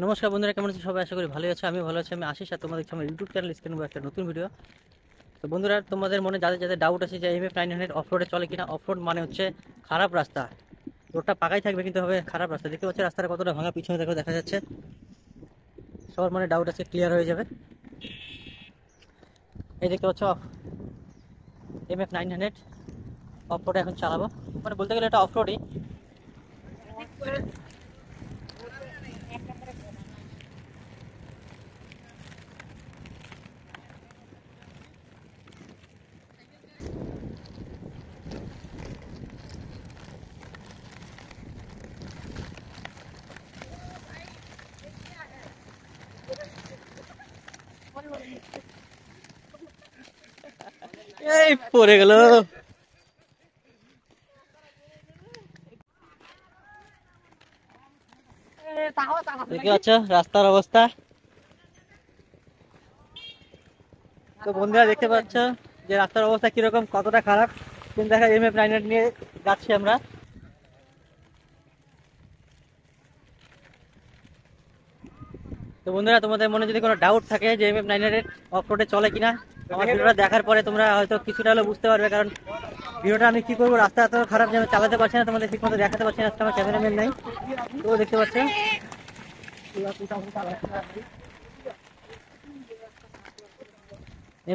নমস্কার বন্ধুরা, কেমন আছো সবাই? আশা করি ভালো আছো। আমি ভালো আছি। আমি আশিস আর তোমরা দেখছো আমার ইউটিউব চ্যানেল স্ক্রিন একটা নতুন ভিডিও। তো বন্ধুরা, তোমাদের মনে যাদের যাদের ডাউট আছে যে MF900 অফরোডে চলে কিনা, অফরোড মানে হচ্ছে খারাপ রাস্তা। রোডটা পাকাই থাকবে কিন্তু হবে খারাপ রাস্তা। দেখতে পাচ্ছ রাস্তাটা কতটা ভাঙা, পিছনে দেখো দেখা যাচ্ছে। সবার মনে ডাউট আছে, ক্লিয়ার হয়ে যাবে। এই দেখতে পাচ্ছ MF900 অফরোডে এখন চালাবো, মানে বলতে গেলে এটা অফরোডই। এই পড়ে গেল। দেখতে পাচ্ছ রাস্তার অবস্থা। তো বন্ধুরা দেখতে পাচ্ছ যে রাস্তার অবস্থা কিরকম, কতটা খারাপ। কিন্তু দেখা MF900 নিয়ে যাচ্ছি আমরা। তো বন্ধুরা, তোমাদের মনে যদি কোনো ডাউট থাকে যে MF900 অফ রোডে চলে কিনা, আমার ভিডিওটা দেখার পরে তোমরা হয়তো কিছুটা হলেও বুঝতে পারবে। কারণ ভিডিওটা আমি কি করবো, রাস্তা এত খারাপ যে আমি চালাতে পারছি না, তোমাদের ঠিক মতো দেখাতে পারছি না। আজকে আমার ক্যামেরাম্যান নাই, তো দেখতে পাচ্ছ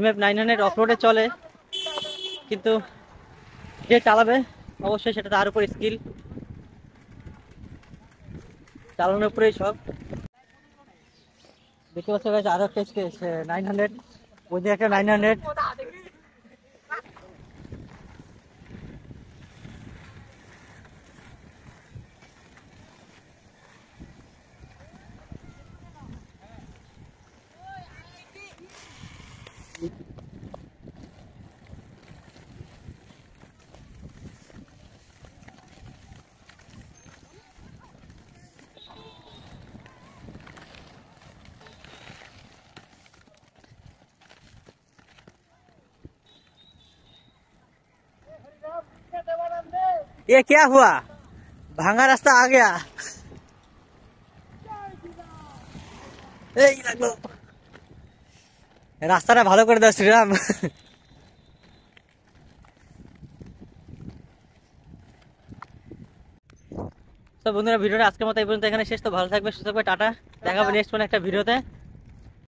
MF900 অফ রোডে চলে, কিন্তু যে চালাবে অবশ্যই সেটা তার উপর স্কিল, চালানোর উপরেই সব। দেখতে পাচ্ছ গাইস, আরো একটা 900, ওই যে একটা 900। ये क्या हुआ, भांगा रास्ता आ गया। এই লাগলো, রাস্তাটা ভালো করে দাও শ্রীরাম। তো বন্ধুরা, ভিডিওটা আজকের মতো এই পর্যন্ত এখানে শেষ। তো ভালো থাকবে, সুস্থ থাকবে, টাটা। দেখা হবে নেক্সট কোনো একটা ভিডিওতে।